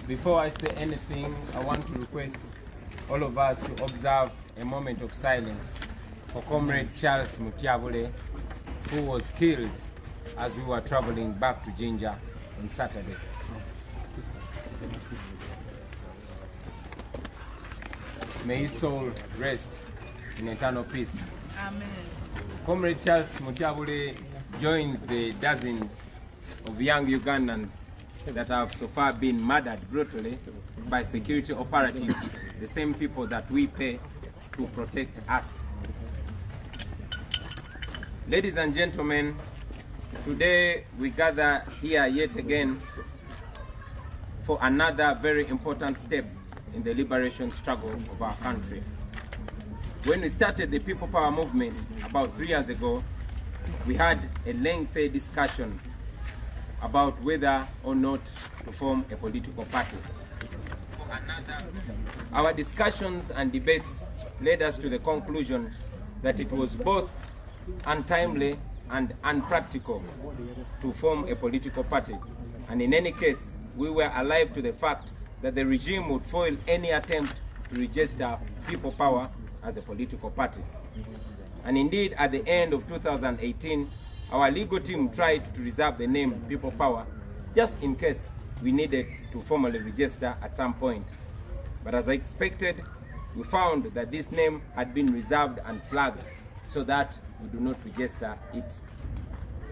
Before I say anything, I want to request all of us to observe a moment of silence for Comrade Charles Mutyabule, who was killed as we were traveling back to Jinja on Saturday. May his soul rest in eternal peace. Amen. Comrade Charles Mutyabule joins the dozens of young Ugandans that have so far been murdered brutally by security operatives, the same people that we pay to protect us. Ladies and gentlemen, today we gather here yet again for another very important step in the liberation struggle of our country. When we started the People Power movement about 3 years ago, we had a lengthy discussion about whether or not to form a political party. Our discussions and debates led us to the conclusion that it was both untimely and unpractical to form a political party. And in any case, we were alive to the fact that the regime would foil any attempt to register People Power as a political party. And indeed, at the end of 2018, our legal team tried to reserve the name People Power just in case we needed to formally register at some point. But as I expected, we found that this name had been reserved and flagged so that we do not register it.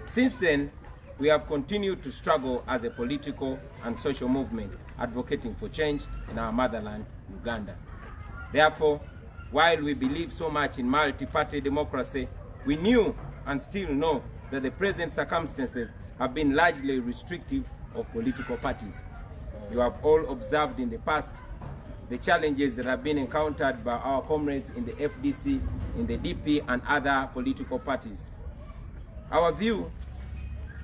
Since then, we have continued to struggle as a political and social movement advocating for change in our motherland, Uganda. Therefore, while we believe so much in multi-party democracy, we knew and still know that the present circumstances have been largely restrictive of political parties. You have all observed in the past the challenges that have been encountered by our comrades in the FDC, in the DP, and other political parties. Our view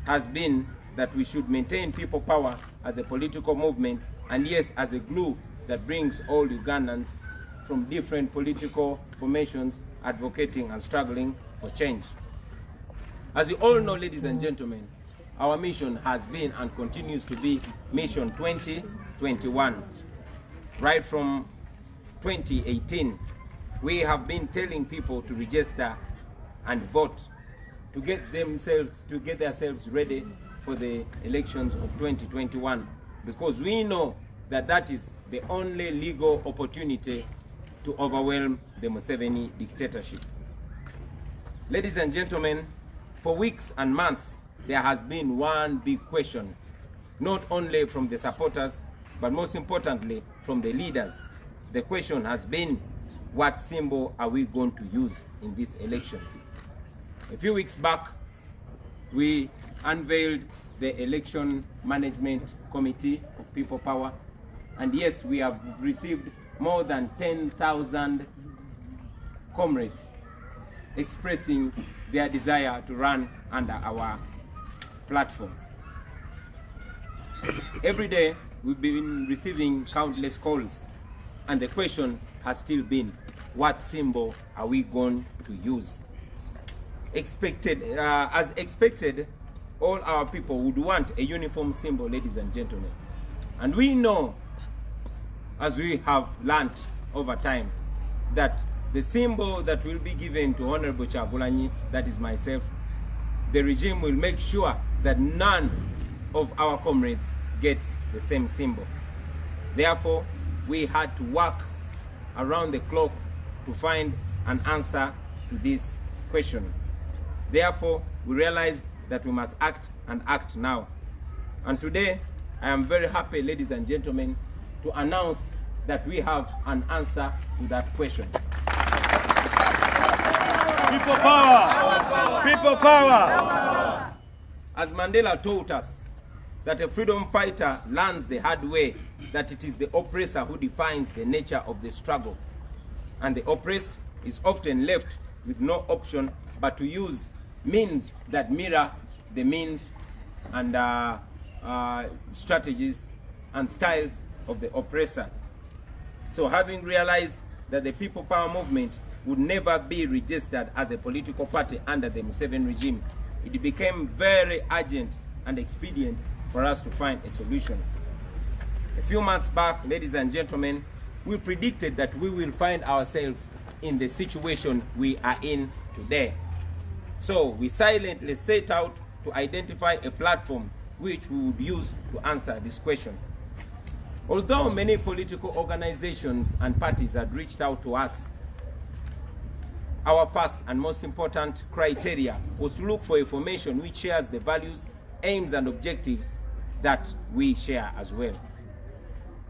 has been that we should maintain People Power as a political movement, and yes, as a glue that brings all Ugandans from different political formations advocating and struggling for change. As you all know, ladies and gentlemen, our mission has been and continues to be Mission 2021. Right from 2018, we have been telling people to register and vote to get themselves ready for the elections of 2021, because we know that that is the only legal opportunity to overwhelm the Museveni dictatorship. Ladies and gentlemen, for weeks and months, there has been one big question, not only from the supporters, but most importantly, from the leaders. The question has been, what symbol are we going to use in these elections? A few weeks back, we unveiled the Election Management Committee of People Power, and yes, we have received more than 10,000 comrades expressing their desire to run under our platform. Every day, we've been receiving countless calls, and the question has still been, what symbol are we going to use? As expected, all our people would want a uniform symbol, ladies and gentlemen. And we know, as we have learned over time, that the symbol that will be given to Honorable Kyagulanyi, that is myself, the regime will make sure that none of our comrades get the same symbol. Therefore, we had to work around the clock to find an answer to this question. Therefore, we realized that we must act, and act now. And today, I am very happy, ladies and gentlemen, to announce that we have an answer to that question. People power! People power! As Mandela taught us that a freedom fighter learns the hard way that it is the oppressor who defines the nature of the struggle, and the oppressed is often left with no option but to use means that mirror the means and strategies and styles of the oppressor. So having realized that the People Power movement would never be registered as a political party under the Museveni regime, it became very urgent and expedient for us to find a solution. A few months back, ladies and gentlemen, we predicted that we will find ourselves in the situation we are in today. So we silently set out to identify a platform which we would use to answer this question. Although many political organizations and parties had reached out to us, our first and most important criteria was to look for information which shares the values, aims, and objectives that we share as well.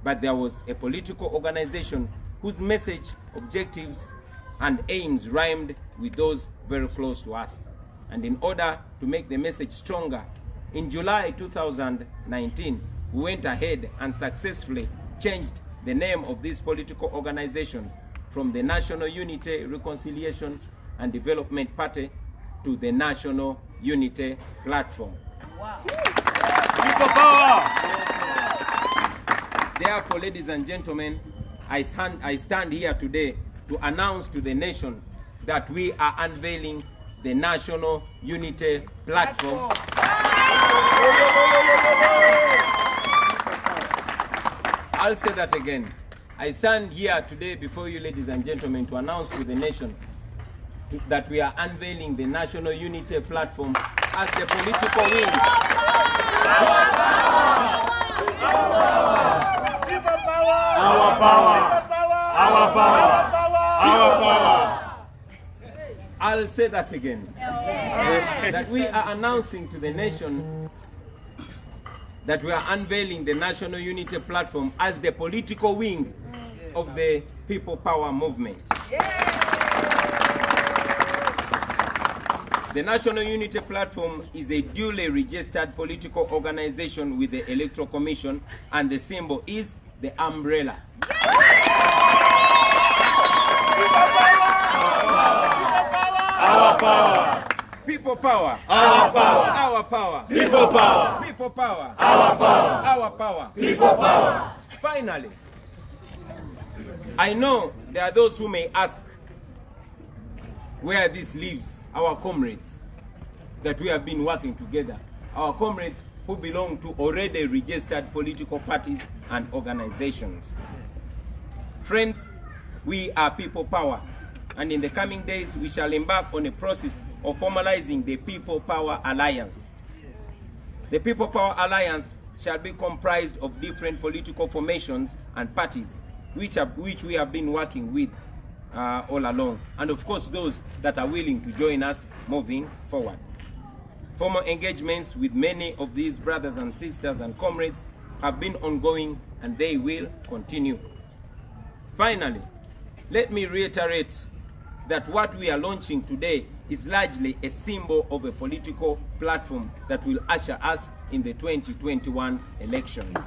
But there was a political organization whose message, objectives, and aims rhymed with those very close to us. And in order to make the message stronger, in July 2019, we went ahead and successfully changed the name of this political organization from the National Unity, Reconciliation and Development Party to the National Unity Platform. Wow. People power! Therefore, ladies and gentlemen, I stand here today to announce to the nation that we are unveiling the National Unity Platform. I'll say that again. I stand here today before you, ladies and gentlemen, to announce to the nation that we are unveiling the National Unity Platform as the political wing. Our power! Our power! Our power! I'll say that again. That we are announcing to the nation that we are unveiling the National Unity Platform as the political wing of the People Power movement. The National Unity Platform is a duly registered political organization with the Electoral Commission, and the symbol is the umbrella. Our power! People power. Our power! Our power. People power! People power. Our power! Our power. People power! Finally, I know there are those who may ask where this leaves our comrades that we have been working together, our comrades who belong to already registered political parties and organizations. Friends, we are People Power, and in the coming days we shall embark on a process of formalizing the People Power Alliance. The People Power Alliance shall be comprised of different political formations and parties which we have been working with all along, and of course those that are willing to join us moving forward. Formal engagements with many of these brothers and sisters and comrades have been ongoing, and they will continue. Finally, let me reiterate that what we are launching today is largely a symbol of a political platform that will usher us in the 2021 elections.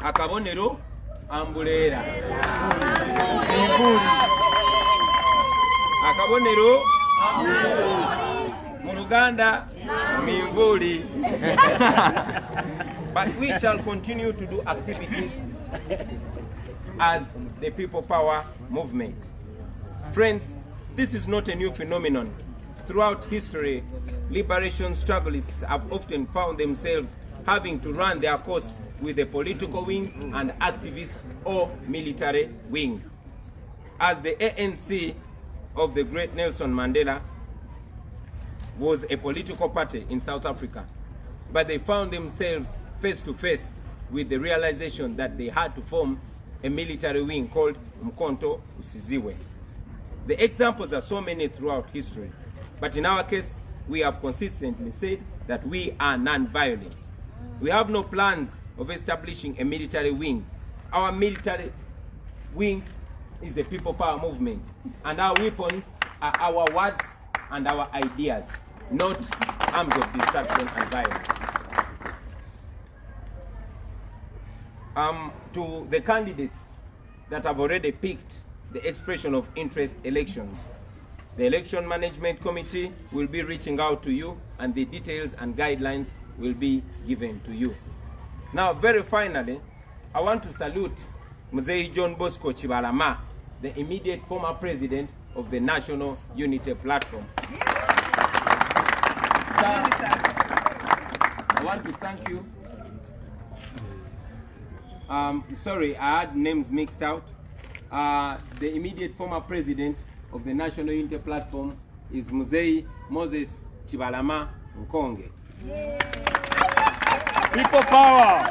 Akabonero ambulera. Akabonero mu Uganda mimvuli. But we shall continue to do activities as the People Power movement. Friends, this is not a new phenomenon. Throughout history, liberation struggleists have often found themselves having to run their course with a political wing and activist or military wing. As the ANC of the great Nelson Mandela was a political party in South Africa, but they found themselves face to face with the realization that they had to form a military wing called Mkonto Usiziwe. The examples are so many throughout history, but in our case, we have consistently said that we are non-violent. We have no plans of establishing a military wing. Our military wing is the People Power movement, and our weapons are our words and our ideas, not arms of destruction and violence. To the candidates that have already picked the expression of interest elections, the Election Management Committee will be reaching out to you, and the details and guidelines will be given to you. Now, very finally, I want to salute Mzee John Bosco Chibalama, the immediate former president of the National Unity Platform. I want to thank you. Sorry, I had names mixed out. The immediate former president of the National Unity Platform is Muzei Moses Chibalama Nkonge. People power!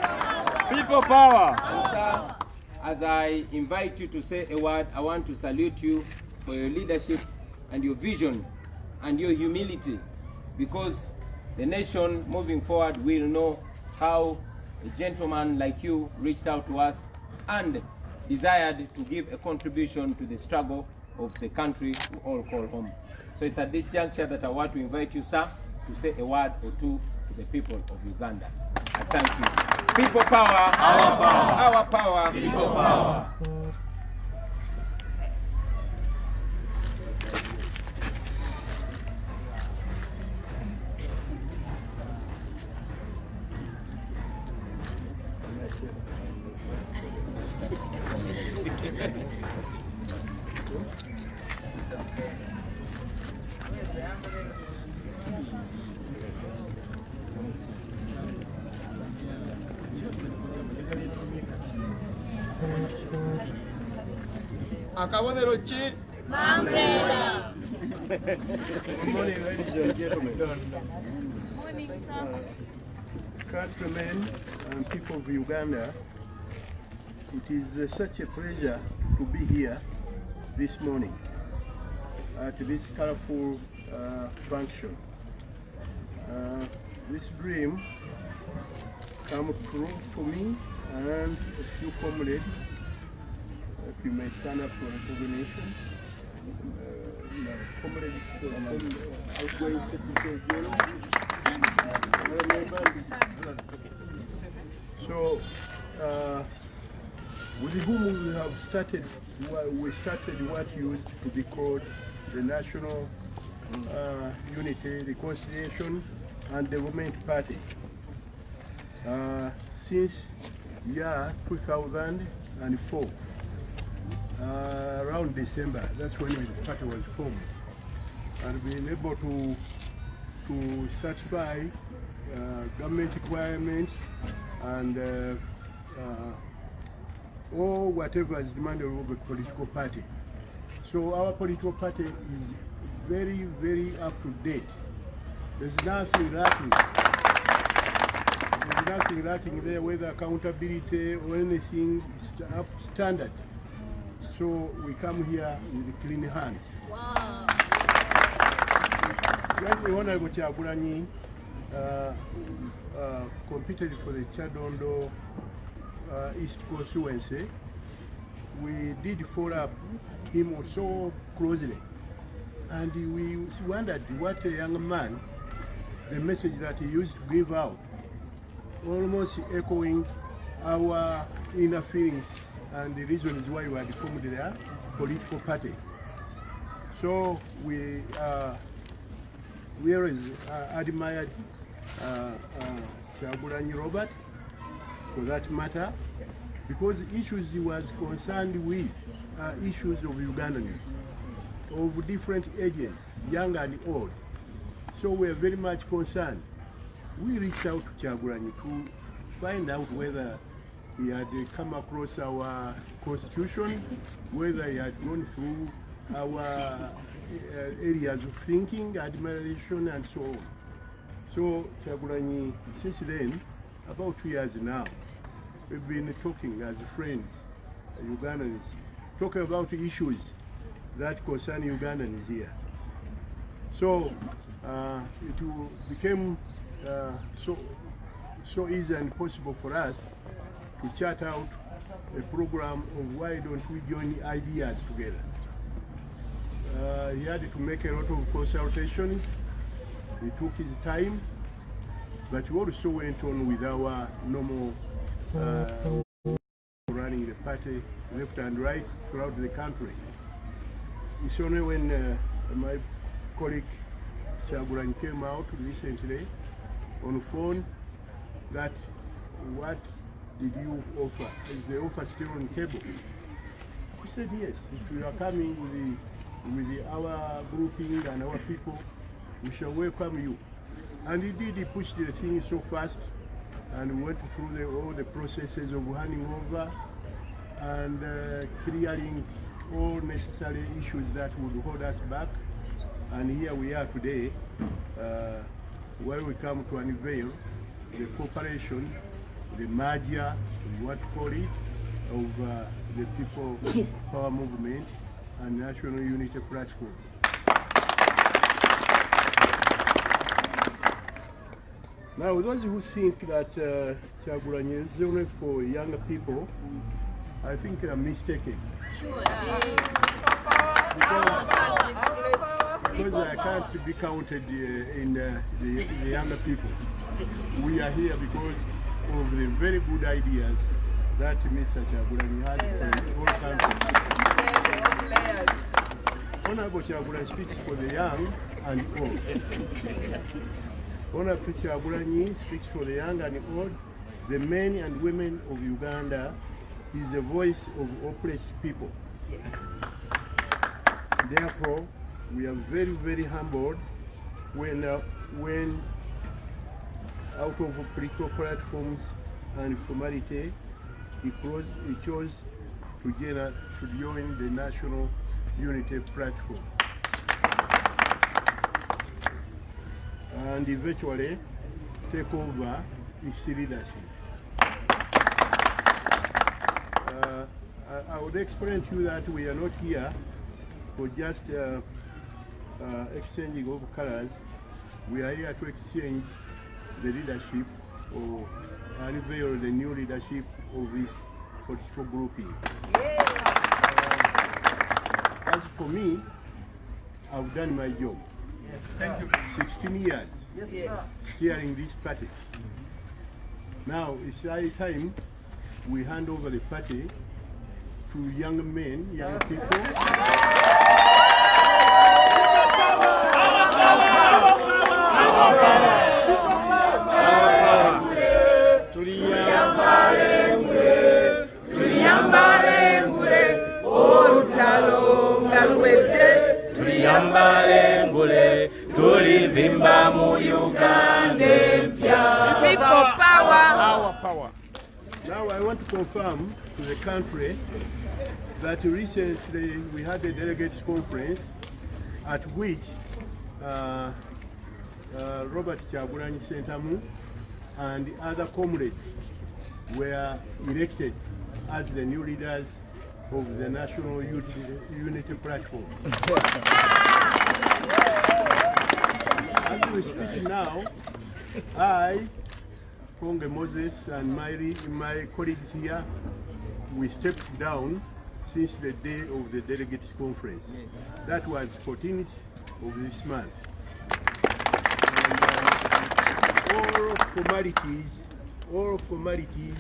People power! And sir, as I invite you to say a word, I want to salute you for your leadership and your vision and your humility, because the nation moving forward will know how a gentleman like you reached out to us and desired to give a contribution to the struggle of the country we all call home. So it's at this juncture that I want to invite you, sir, to say a word or two to the people of Uganda. I thank you. People power. Our power. Our power. People power. Akabonero ki? Umbrella. Good morning, ladies and gentlemen. Morning, sir. Countrymen and people of Uganda, it is such a pleasure to be here this morning at this colorful function. This dream came true for me and a few comrades. If you may stand up for recognition. My comrades from outgoing Secretary General, other members. So, with whom we have started, we started what used to be called the National Unity, Reconciliation and Development Party. Since year 2004, around December, that's when the party was formed, and being able to satisfy government requirements and or whatever is demanded of a political party. So our political party is very, very up to date. There's nothing lacking. There's nothing lacking there, whether accountability or anything is up standard. So we come here with clean hands. Wow. When the Honorable Kyagulanyi competed for the Chadondo East constituency, we did follow up him so closely. And we wondered what a young man, the message that he used to give out, almost echoing our inner feelings and the reasons why we had formed their political party. So we always admired Kyagulanyi Robert for that matter, because the issues he was concerned with are issues of Ugandans of different ages, young and old. So we are very much concerned. We reached out to Kyagulanyi to find out whether he had come across our constitution, whether he had gone through our areas of thinking, admiration, and so on. So Kyagulanyi, since then, about 2 years now, we've been talking as friends, Ugandans, talking about issues that concern Ugandans here. So it became so easy and possible for us to chart out a program of why don't we join ideas together. He had to make a lot of consultations. He took his time, but we also went on with our normal running the party left and right throughout the country. It's only when my colleague Kyagulanyi came out recently on the phone that what did you offer? Is the offer still on the table? We said yes. If you are coming with our grouping and our people, we shall welcome you. And he pushed the thing so fast, and we went through all the processes of handing over and clearing all necessary issues that would hold us back. And here we are today, where we come to unveil the cooperation, the merger, we want to call it, of the People Power Movement and National Unity Platform. Now, those who think that Kyagulanyi is only for younger people, I think they are mistaken. Sure. Because I can't be counted in the younger people. We are here because of the very good ideas that Mr. Kyagulanyi had for the whole country. Honorable Kyagulanyi speaks for the young and old. Honorable Kyagulanyi speaks for the young and old, the men and women of Uganda. Is the voice of oppressed people. Therefore, we are very, very humbled when out of political platforms and formality, he chose to join the National Unity Platform. And eventually take over its leadership. I would explain to you that we are not here for just exchanging of colors. We are here to exchange the leadership or unveil the new leadership of this political grouping. As for me, I've done my job. Yes, thank you. 16 years steering this party. Now it's high time we hand over the party to young men, young people. People power. Our power. Now I want to confirm to the country that recently we had a delegates conference at which Robert Kyagulanyi Ssentamu and other comrades were elected as the new leaders of the National Unity Platform. As we speak now, I, Konge Moses, and my colleagues here, we stepped down since the day of the delegates conference. That was 14th of this month. And all formalities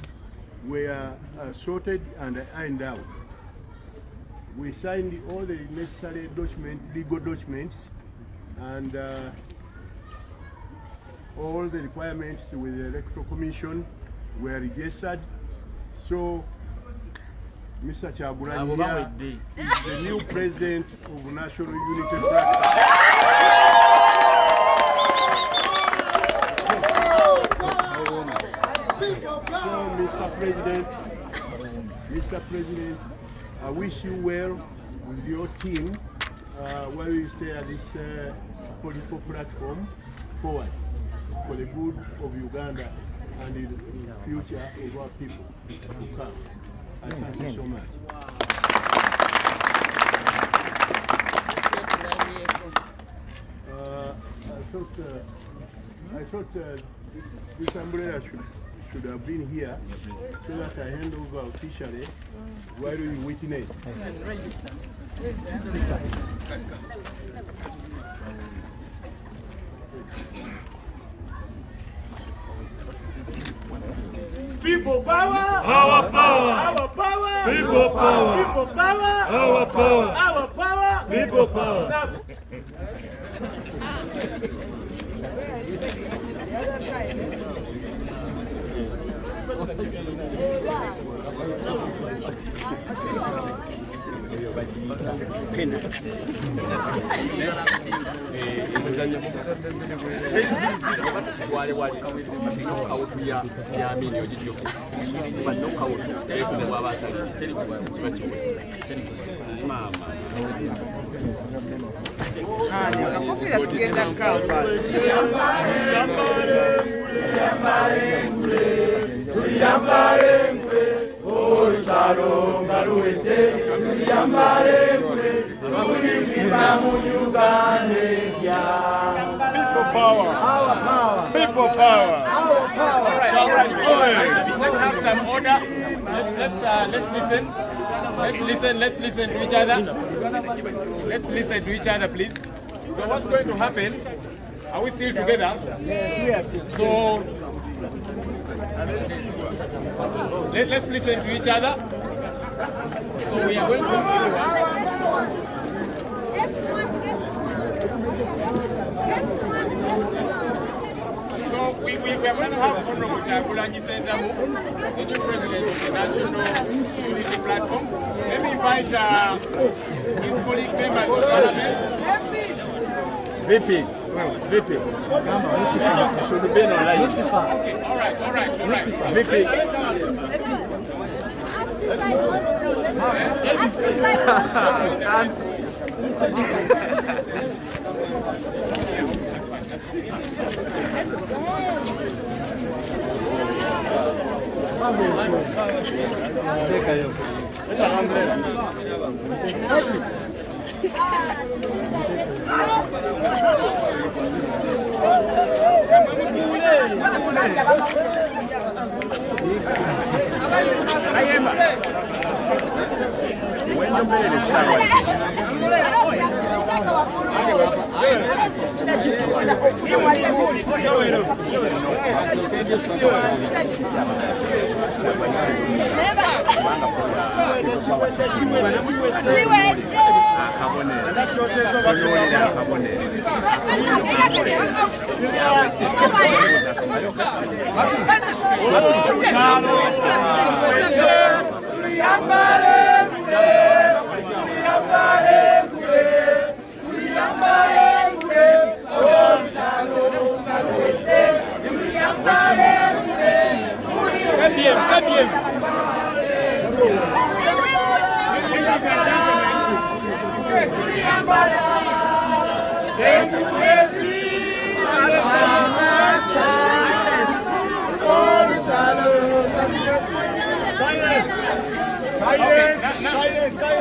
were sorted and ironed out. We signed all the necessary legal documents, and all the requirements with the Electoral Commission were registered. So Mr. Kyagulanyi is the new president of National Unity Platform. So Mr. President, I wish you well with your team while you stay at this political platform forward for the good of Uganda and the future of our people to come. I thank you so much. I thought this umbrella should have been here so that I hand over officially while we witness. People power. Our power. Our power. People power. People power. Our power. Our power. People power. People power. All right, let's have some order. Let's listen. Let's listen to each other. Let's listen to each other, please. So what's going to happen? Are we still together? Yes. So let's listen to each other. So we are going to we are going to have Honorable Jagulanyi Sentamu, the new president of the National Unity Platform. Let me invite his colleague members of Parliament. VP. Should have been online. Okay, all right. VP.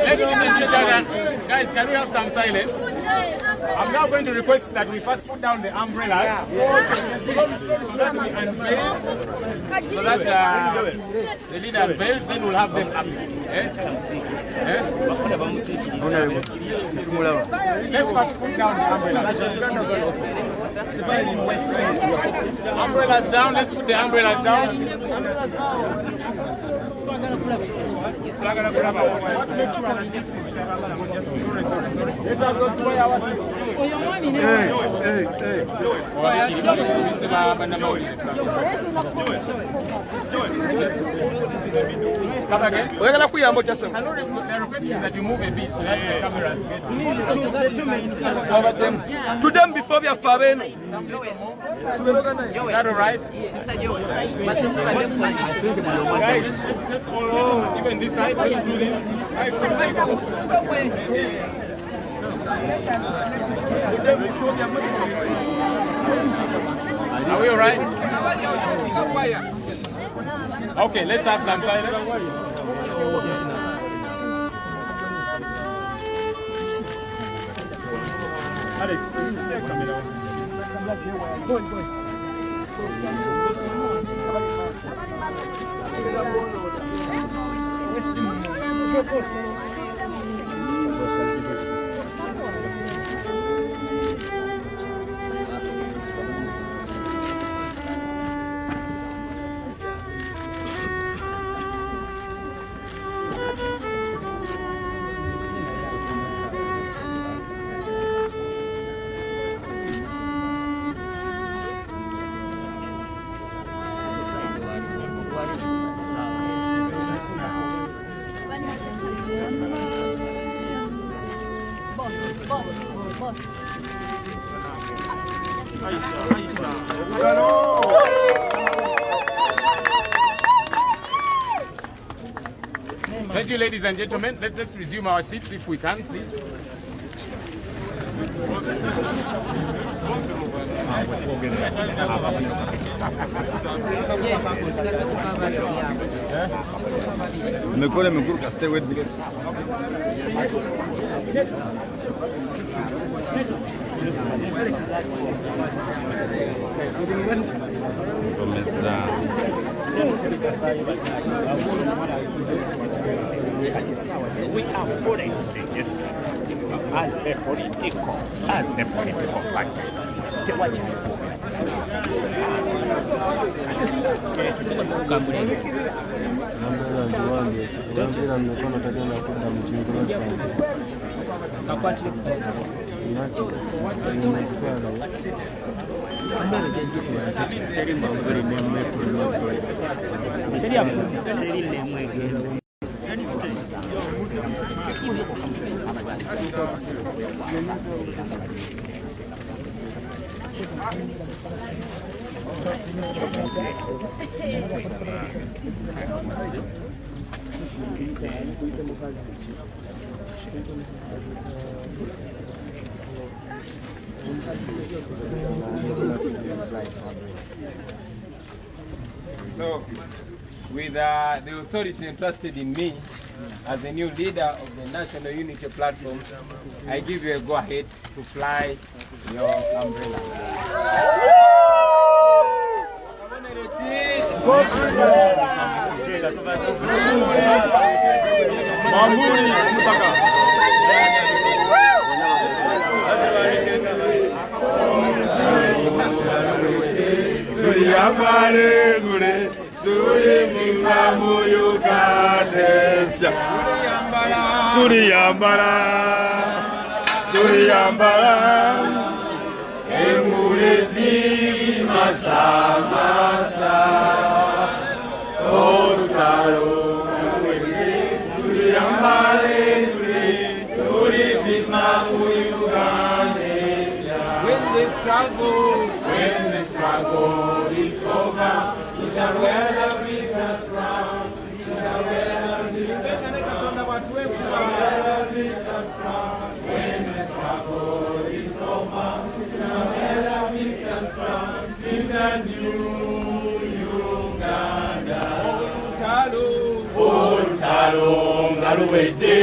Let's listen to each other. Guys, can we have some silence? I'm now going to request that we first put down the umbrellas so that we unveil, so that the leader unveils, then we'll have them up. Let's first put down the umbrellas. Umbrellas down, let's put the umbrellas down. Come again? They're requesting that you move a bit so that the cameras get to them before we are far in. Is that all right? Guys, let's all, even this side, let's do this. Are we all right? Okay, let's have some silence. Alex, Thank you, ladies and gentlemen. Let's resume our seats if we can, please. Stay with me. We are foreign as a political party. So, with the authority entrusted in me as a new leader of the National Unity Platform, I give you a go-ahead to fly your umbrella. When the struggle is over, we shall wear the victor's crown. We shall wear the victor's crown. When the struggle is over, we shall wear the victor's crown in the new Uganda. Olutalo ngaluwedde,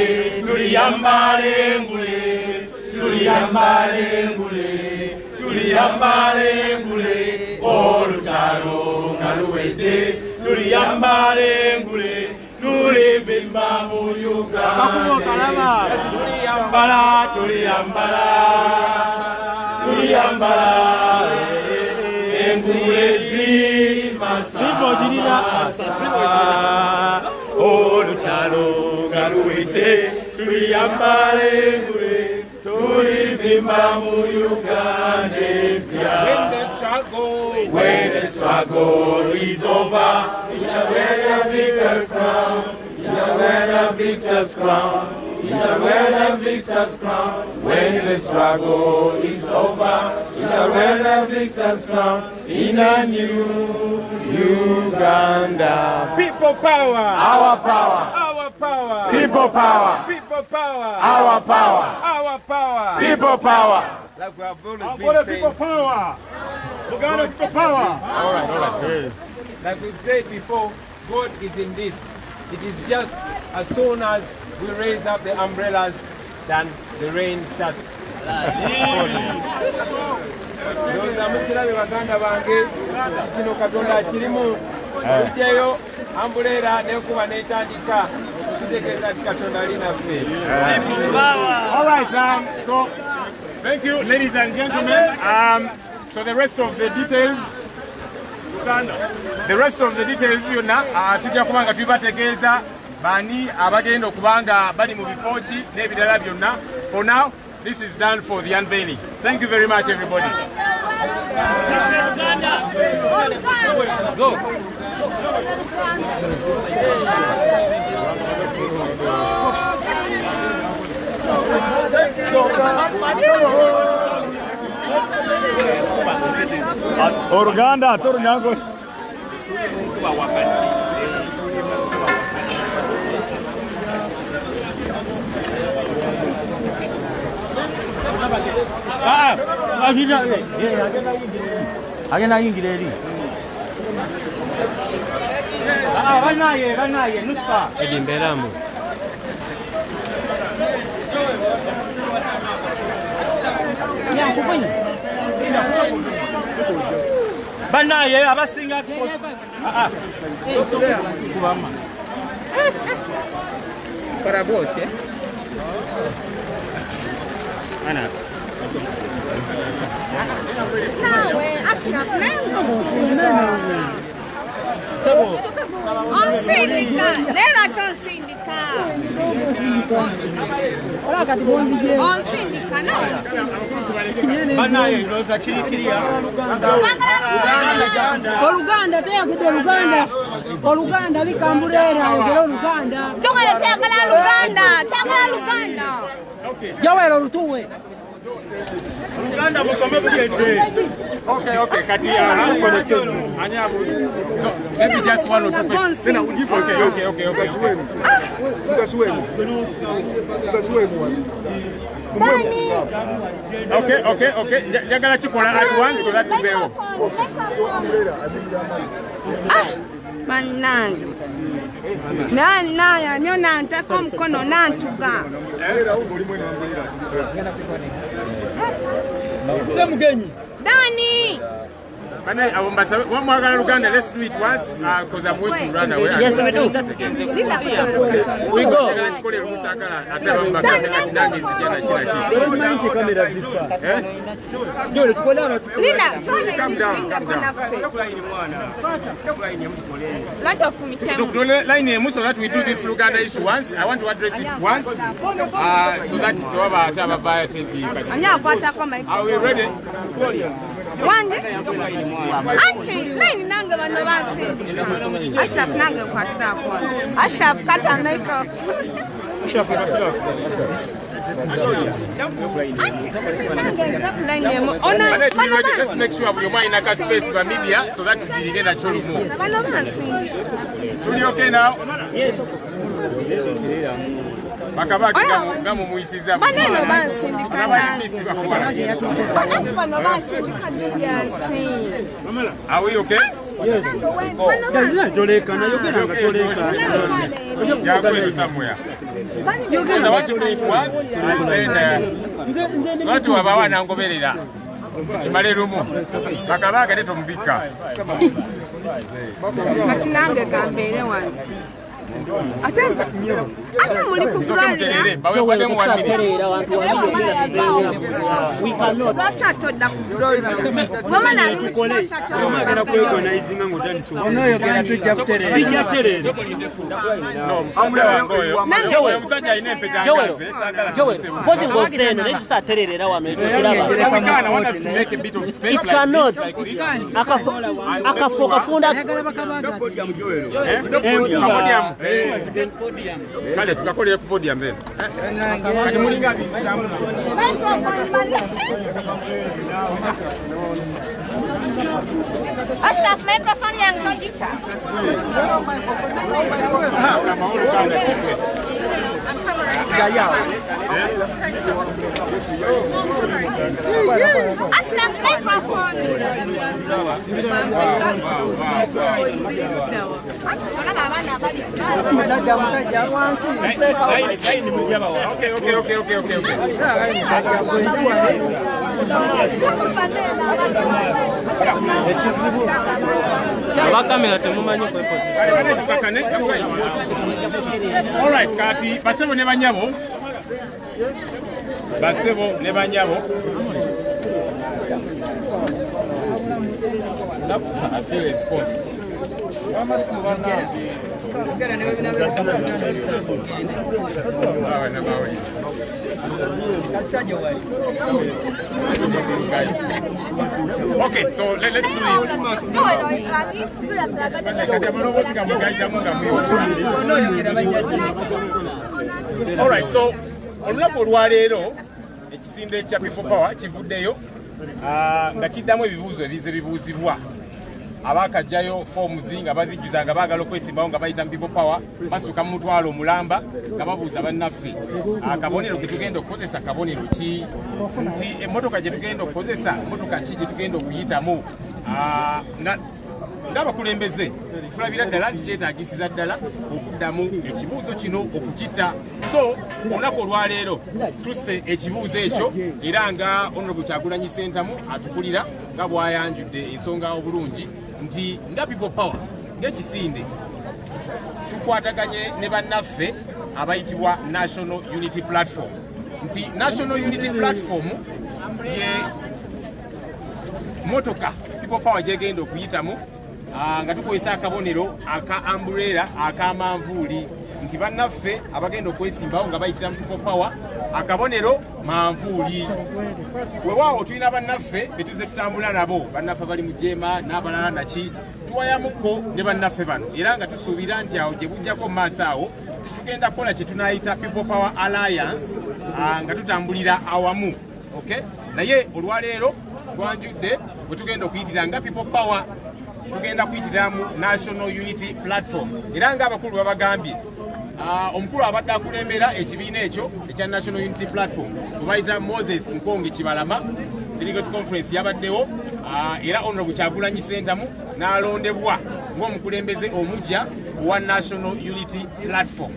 tuliyambale ngule, tuliyambale ngule. Tuliyambale ngule, olutalo ngaluwedde, tuliyambale ngule, tulivimba mu Uganda. Tuliyambala, tuliyambala, tuliyambala, engule zimasasa. Olutalo ngaluwedde, tuliyambale ngule, tulivimba mu Uganda. When the struggle is over, we shall wear the victor's crown. We shall wear the victor's crown. We shall wear the victor's crown. When the struggle is over, we shall wear the victor's crown in a new Uganda. People power. Our power. Our power. People power. People power. Our power. Our power. People power. Like we have always been saying. People power. Uganda people power. All right. Yes. Like we've said before, God is in this. It is just as soon as we raise up the umbrellas, then the rain starts falling. Baganda bange kino Katonda kirimu tujjayo ambulera nekuba netandika tutegeeza Katonda linaffe. All right, so thank you, ladies and gentlemen. So the rest of the details byonna tujja kubanga tubibategeeza bani abagenda okubanga bali mu bifooki n'ebirala byonna. For now, this is done for the unveiling. Thank you very much, everybody. Go. Uganda, Tornyago. agenda yingira eri banaye nuspa edimberamu banaye abasinga kubama Para voce. Ana. Nawe, ashapengo. sabo Onsindika, lera chonsindika. Onsindika, no onsindika. banaye ndoza kirikiriya Oluganda teyagidde Oluganda bikambuleera ogera Oluganda Chokole chakala Luganda. jawera olutuwe Uganda musome bugende Okay, kati anyabu. So, maybe just one or two questions. Then I'll give okay. Okay. Jagala chikola at once so that we go. Manange naya nyona ntako mkono nantuga semugenyi Dani Manai, one more Uganda, let's do it once because I'm going to run away. Yes, we do. We go. Come down. Look, so that we do this Uganda issue once. I want to address it once so that to have a biotech. Are we ready? Wanje Auntie nani nanga bano basi Ashraf nanga kwatira kwa Ashraf kata microphone Let's make sure we are in a space for media so that we get a show more. Are you okay now? Yes. Bakabaki gamu muisiza baneno bansindika banatu bano bansindika yasi Are we okay? Yes. Toleka na yogera toleka Yakwenda somewhere. I want to do it once and then watu wabawana ngoberera kimale rumu bakabaga leto mbika katunange kambere wange Ate muli kukulira bawe mu 1 minute we cannot bachatodda kukulira ngoma na ngomagana kweorganizinga ngotandisa onoyogera tujja kuterera no msajja wangoyo Joel msajja ine petangaze Joel pozi ngoseno netusatererera wano ekyo kiraba I want us to make a bit of space it cannot akafoka funda kale tukakolera ku podium then kati mulinga bizamu Ashraf, microphone yang tojita. Ashraf, microphone. All right, kati basebo ne banyabo I feel exposed. Okay, so let's do this. All right, so olunaku olwaleero ekisinde kya People Power kivuddeyo nga kiddamu ebibuuzo ebibuuzibwa abakajjayo forms nga bazijjuza nga baagala okwesimbawo nga bayita people power basuka mu mutwalo omulamba nga babuuza bannaffe akabonero ke tugenda okukozesa kabonero ki nti emmotoka gye tugenda okukozesa mmotoka ki gye tugenda okuyitamu ng'abakulembeze tulabira ddala nti kyetaagisiza ddala okuddamu ekibuuzo kino okukitta so olunaku olwaleero tusse ekibuuzo ekyo era nga Honorable Kyagulanyi Ssentamu atukulira nga bw'ayanjudde ensonga obulungi nti nga people power ng'ekisinde tukwataganye ne bannaffe abayitibwa National Unity Platform nti National Unity Platform ye motoka people power gyegenda okuyitamu nga tukozesa akabonero aka umbrella akamanvuuli nti bannaffe abagenda okwesimbawo nga bayitira mu people power akabonero manvuuli weewaawo tulina bannaffe betuze tutambula nabo bannaffe bali mu jeema n'abalala naki tuwayamukko ne bannaffe bano era nga tusuubira nti awo gye bujjako mu maaso awo tugenda kukola kye tunaayita people power alliance nga tutambulira awamu okay naye olwaleero twanjudde bwe tugenda okuyitira nga people power tugenda kuyitira mu National Unity Platform era nga abakulu babagambye omukulu abadde akulembera ekibiina ekyo ekya National Unity Platform tubayita Moses Nkonge Kibalama Delegates Conference yabaddewo era Honorable Kyagulanyi Ssentamu n'alondebwa ng'omukulembeze omujja wa National Unity Platform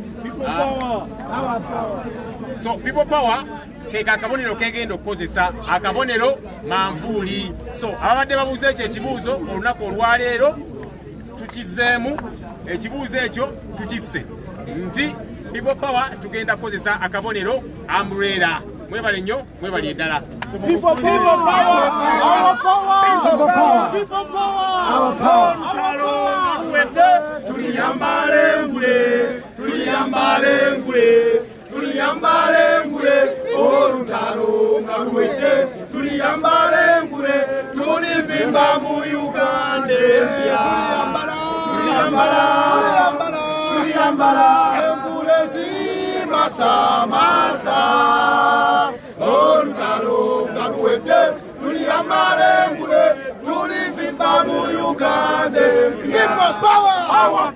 so people power keka akabonero kegenda okukozesa akabonero manvuuli so ababadde babuuza ekyo ekibuuzo olunaku olwaleero tukizeemu ekibuuzo ekyo tukisse nti people power tugenda kukozesa akabonero umbrella mwebale nnyo mwebali eddala tuliyambale ngule olutalo nga luwedde tuliyambale ngule tulivimba mu Uganda tuliyambala engule zimasamasa olutalo nga luwedde tuliyambale ngule tulivimba mu Uganda people power